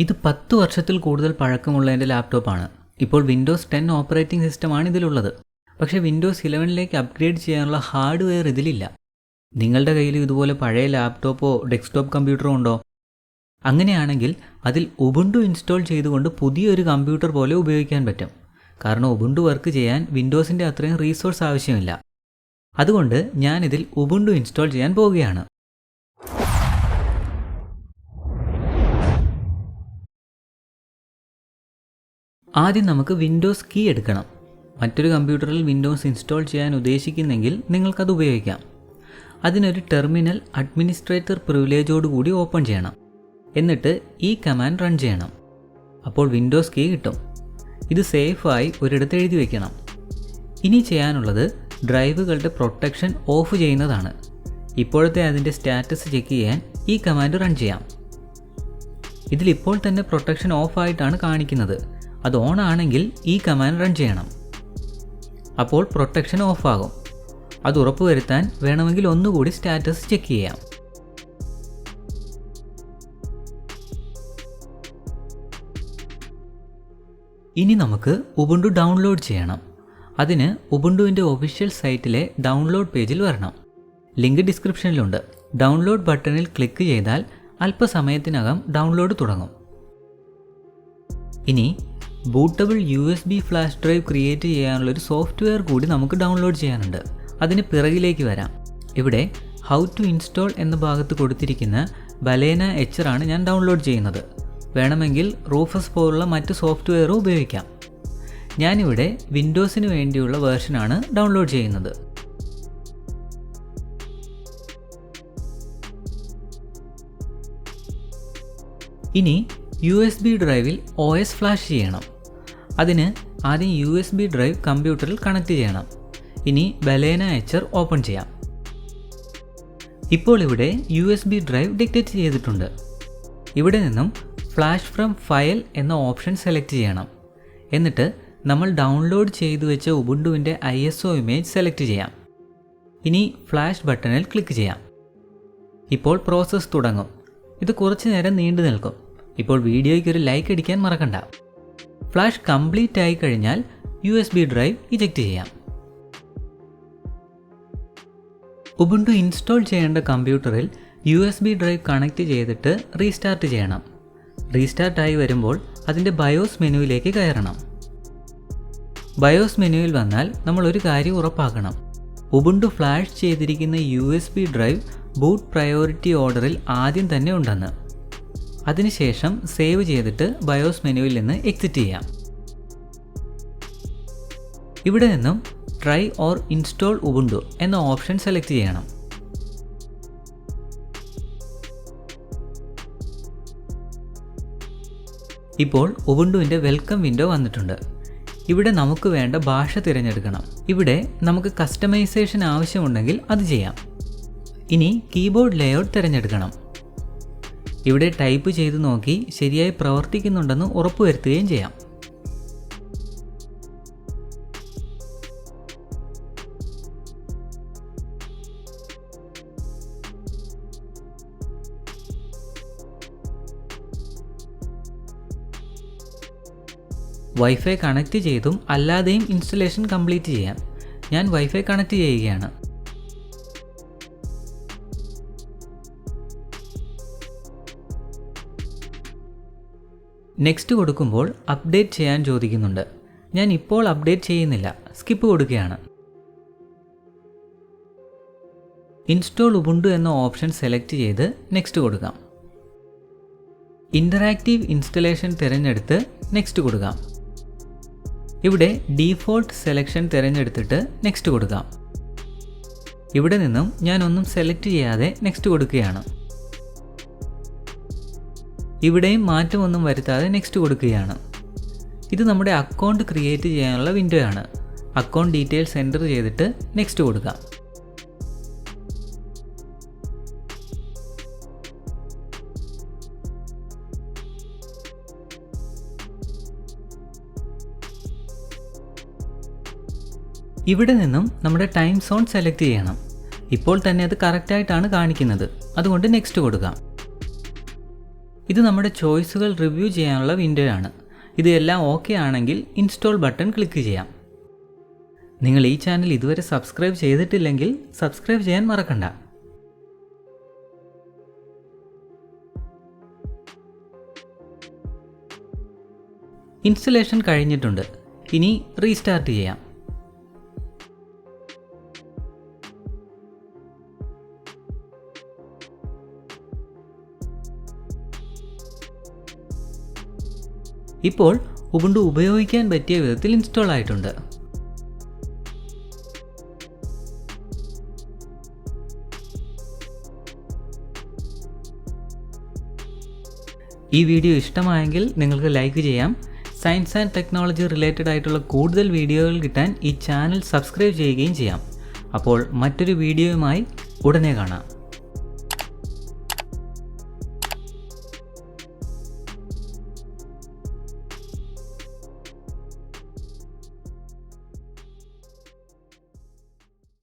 ഇത് 10 വർഷത്തിൽ കൂടുതൽ പഴക്കമുള്ള എൻ്റെ ലാപ്ടോപ്പാണ്. ഇപ്പോൾ വിൻഡോസ് 10 ഓപ്പറേറ്റിംഗ് സിസ്റ്റമാണ് ഇതിലുള്ളത്. പക്ഷേ വിൻഡോസ് 11ലേക്ക് അപ്ഗ്രേഡ് ചെയ്യാനുള്ള ഹാർഡ്വെയർ ഇതിലില്ല. നിങ്ങളുടെ കയ്യിൽ ഇതുപോലെ പഴയ ലാപ്ടോപ്പോ ഡെസ്ക്ടോപ്പ് കമ്പ്യൂട്ടറോ ഉണ്ടോ? അങ്ങനെയാണെങ്കിൽ അതിൽ ഉബുണ്ടു ഇൻസ്റ്റാൾ ചെയ്തുകൊണ്ട് പുതിയൊരു കമ്പ്യൂട്ടർ പോലെ ഉപയോഗിക്കാൻ പറ്റും. കാരണം ഉബുണ്ടു വർക്ക് ചെയ്യാൻ വിൻഡോസിൻ്റെ അത്രയും റീസോഴ്സ് ആവശ്യമില്ല. അതുകൊണ്ട് ഞാനിതിൽ ഉബുണ്ടു ഇൻസ്റ്റാൾ ചെയ്യാൻ പോവുകയാണ്. ആദ്യം നമുക്ക് വിൻഡോസ് കീ എടുക്കണം. മറ്റൊരു കമ്പ്യൂട്ടറിൽ വിൻഡോസ് ഇൻസ്റ്റാൾ ചെയ്യാൻ ഉദ്ദേശിക്കുന്നെങ്കിൽ നിങ്ങൾക്കത് ഉപയോഗിക്കാം. അതിനൊരു ടെർമിനൽ അഡ്മിനിസ്ട്രേറ്റർ പ്രിവിലേജോടുകൂടി ഓപ്പൺ ചെയ്യണം. എന്നിട്ട് ഈ കമാൻഡ് റൺ ചെയ്യണം. അപ്പോൾ വിൻഡോസ് കീ കിട്ടും. ഇത് സേഫായി ഒരിടത്ത് എഴുതി വയ്ക്കണം. ഇനി ചെയ്യാനുള്ളത് ഡ്രൈവുകളുടെ പ്രൊട്ടക്ഷൻ ഓഫ് ചെയ്യുന്നതാണ്. ഇപ്പോഴത്തെ അതിൻ്റെ സ്റ്റാറ്റസ് ചെക്ക് ചെയ്യാൻ ഈ കമാൻഡ് റൺ ചെയ്യാം. ഇതിലിപ്പോൾ തന്നെ പ്രൊട്ടക്ഷൻ ഓഫ് ആയിട്ടാണ് കാണിക്കുന്നത്. അത് ഓൺ ആണെങ്കിൽ ഈ കമാൻഡ് റൺ ചെയ്യണം. അപ്പോൾ പ്രൊട്ടക്ഷൻ ഓഫ് ആകും. അത് ഉറപ്പുവരുത്താൻ വേണമെങ്കിൽ ഒന്നുകൂടി സ്റ്റാറ്റസ് ചെക്ക് ചെയ്യാം. ഇനി നമുക്ക് ഉബുണ്ടു ഡൗൺലോഡ് ചെയ്യണം. അതിന് ഉബുണ്ടുവിൻ്റെ ഒഫീഷ്യൽ സൈറ്റിലെ ഡൗൺലോഡ് പേജിൽ വരണം. ലിങ്ക് ഡിസ്ക്രിപ്ഷനിലുണ്ട്. ഡൗൺലോഡ് ബട്ടണിൽ ക്ലിക്ക് ചെയ്താൽ അല്പസമയത്തിനകം ഡൗൺലോഡ് തുടങ്ങും. ഇനി bootable USB flash drive create ചെയ്യാനുള്ളൊരു സോഫ്റ്റ്വെയർ കൂടി നമുക്ക് ഡൗൺലോഡ് ചെയ്യാനുണ്ട്. അതിന് പിറകിലേക്ക് വരാം. ഇവിടെ ഹൗ ടു ഇൻസ്റ്റാൾ എന്ന ഭാഗത്ത് കൊടുത്തിരിക്കുന്ന ബലേന HR ആണ് ഞാൻ ഡൗൺലോഡ് ചെയ്യുന്നത്. വേണമെങ്കിൽ റൂഫസ് പോലുള്ള മറ്റ് സോഫ്റ്റ്വെയറും ഉപയോഗിക്കാം. ഞാനിവിടെ വിൻഡോസിന് വേണ്ടിയുള്ള വേർഷനാണ് ഡൗൺലോഡ് ചെയ്യുന്നത്. ഇനി USB ഡ്രൈവിൽ OS ഫ്ലാഷ് ചെയ്യണം. അതിന് ആദ്യം USB ഡ്രൈവ് കമ്പ്യൂട്ടറിൽ കണക്ട് ചെയ്യണം. ഇനി ബലേന HR ഓപ്പൺ ചെയ്യാം. ഇപ്പോൾ ഇവിടെ USB ഡ്രൈവ് ഡിക്റ്റേറ്റ് ചെയ്തിട്ടുണ്ട്. ഇവിടെ നിന്നും ഫ്ലാഷ് ഫ്രം ഫയൽ എന്ന ഓപ്ഷൻ സെലക്ട് ചെയ്യണം. എന്നിട്ട് നമ്മൾ ഡൗൺലോഡ് ചെയ്തു വെച്ച ഉബുണ്ടുവിൻ്റെ ISO ഇമേജ് സെലക്ട് ചെയ്യാം. ഇനി ഫ്ലാഷ് ബട്ടണിൽ ക്ലിക്ക് ചെയ്യാം. ഇപ്പോൾ പ്രോസസ്സ് തുടങ്ങും. ഇത് കുറച്ച് നേരം നീണ്ടു നിൽക്കും. ഇപ്പോൾ വീഡിയോയ്ക്ക് ഒരു ലൈക്ക് അടിക്കാൻ മറക്കണ്ട. ഫ്ലാഷ് കംപ്ലീറ്റ് ആയി കഴിഞ്ഞാൽ USB ഡ്രൈവ് ഇജക്റ്റ് ചെയ്യാം. ഉബുണ്ടു ഇൻസ്റ്റാൾ ചെയ്യേണ്ട കമ്പ്യൂട്ടറിൽ USB ഡ്രൈവ് കണക്ട് ചെയ്തിട്ട് റീസ്റ്റാർട്ട് ചെയ്യണം. റീസ്റ്റാർട്ടായി വരുമ്പോൾ അതിൻ്റെ ബയോസ് മെനുവിലേക്ക് കയറണം. ബയോസ് മെനുവിൽ വന്നാൽ നമ്മൾ ഒരു കാര്യം ഉറപ്പാക്കണം. ഉബുണ്ടു ഫ്ലാഷ് ചെയ്തിരിക്കുന്ന USB ഡ്രൈവ് ബൂട്ട് പ്രയോറിറ്റി ഓർഡറിൽ ആദ്യം തന്നെ ഉണ്ടെന്ന്. അതിനുശേഷം സേവ് ചെയ്തിട്ട് ബയോസ് മെനുവിൽ നിന്ന് എക്സിറ്റ് ചെയ്യാം. ഇവിടെ നിന്നും ട്രൈ ഓർ ഇൻസ്റ്റാൾ ഉബുണ്ടു എന്ന ഓപ്ഷൻ സെലക്ട് ചെയ്യണം. ഇപ്പോൾ ഉബുണ്ടുവിൻ്റെ വെൽക്കം വിൻഡോ വന്നിട്ടുണ്ട്. ഇവിടെ നമുക്ക് വേണ്ട ഭാഷ തിരഞ്ഞെടുക്കണം. ഇവിടെ നമുക്ക് കസ്റ്റമൈസേഷൻ ആവശ്യമുണ്ടെങ്കിൽ അത് ചെയ്യാം. ഇനി കീബോർഡ് ലേഔട്ട് തിരഞ്ഞെടുക്കണം. ഇവിടെ ടൈപ്പ് ചെയ്ത് നോക്കി ശരിയായി പ്രവർത്തിക്കുന്നുണ്ടെന്ന് ഉറപ്പുവരുത്തുകയും ചെയ്യാം. വൈഫൈ കണക്ട് ചെയ്തും അല്ലാതെയും ഇൻസ്റ്റലേഷൻ കംപ്ലീറ്റ് ചെയ്യാം. ഞാൻ വൈഫൈ കണക്ട് ചെയ്യുകയാണ്. നെക്സ്റ്റ് കൊടുക്കുമ്പോൾ അപ്ഡേറ്റ് ചെയ്യാൻ ചോദിക്കുന്നുണ്ട്. ഞാൻ ഇപ്പോൾ അപ്ഡേറ്റ് ചെയ്യുന്നില്ല, സ്കിപ്പ് കൊടുക്കുകയാണ്. ഇൻസ്റ്റാൾ ഉബുണ്ടു എന്ന ഓപ്ഷൻ സെലക്ട് ചെയ്ത് നെക്സ്റ്റ് കൊടുക്കാം. ഇൻ്ററാക്റ്റീവ് ഇൻസ്റ്റലേഷൻ തിരഞ്ഞെടുത്ത് നെക്സ്റ്റ് കൊടുക്കാം. ഇവിടെ ഡീഫോൾട്ട് സെലക്ഷൻ തിരഞ്ഞെടുത്തിട്ട് നെക്സ്റ്റ് കൊടുക്കാം. ഇവിടെ നിന്നും ഞാൻ ഒന്നും സെലക്ട് ചെയ്യാതെ നെക്സ്റ്റ് കൊടുക്കുകയാണ്. ഇവിടെയും മാറ്റമൊന്നും വരുത്താതെ നെക്സ്റ്റ് കൊടുക്കുകയാണ്. ഇത് നമ്മുടെ അക്കൗണ്ട് ക്രിയേറ്റ് ചെയ്യാനുള്ള വിൻഡോ ആണ്. അക്കൗണ്ട് ഡീറ്റെയിൽസ് എൻ്റർ ചെയ്തിട്ട് നെക്സ്റ്റ് കൊടുക്കാം. ഇവിടെ നിന്നും നമ്മുടെ ടൈം സോൺ സെലക്ട് ചെയ്യണം. ഇപ്പോൾ തന്നെ അത് കറക്റ്റായിട്ടാണ് കാണിക്കുന്നത്. അതുകൊണ്ട് നെക്സ്റ്റ് കൊടുക്കാം. ഇത് നമ്മുടെ ചോയ്സുകൾ റിവ്യൂ ചെയ്യാനുള്ള വിൻഡോ ആണ്. ഇത് എല്ലാം ഓക്കെ ആണെങ്കിൽ ഇൻസ്റ്റാൾ ബട്ടൺ ക്ലിക്ക് ചെയ്യാം. നിങ്ങൾ ഈ ചാനൽ ഇതുവരെ സബ്സ്ക്രൈബ് ചെയ്തിട്ടില്ലെങ്കിൽ സബ്സ്ക്രൈബ് ചെയ്യാൻ മറക്കണ്ട. ഇൻസ്റ്റലേഷൻ കഴിഞ്ഞിട്ടുണ്ട്. ഇനി റീസ്റ്റാർട്ട് ചെയ്യാം. ഇപ്പോൾ ഉബുണ്ടു ഉപയോഗിക്കാൻ പറ്റിയ വിധത്തിൽ ഇൻസ്റ്റാൾ ആയിട്ടുണ്ട്. ഈ വീഡിയോ ഇഷ്ടമായെങ്കിൽ നിങ്ങൾക്ക് ലൈക്ക് ചെയ്യാം. സയൻസ് ആൻഡ് ടെക്നോളജി റിലേറ്റഡ് ആയിട്ടുള്ള കൂടുതൽ വീഡിയോകൾ കിട്ടാൻ ഈ ചാനൽ സബ്സ്ക്രൈബ് ചെയ്യുകയും ചെയ്യാം. അപ്പോൾ മറ്റൊരു വീഡിയോയുമായി ഉടനെ കാണാം.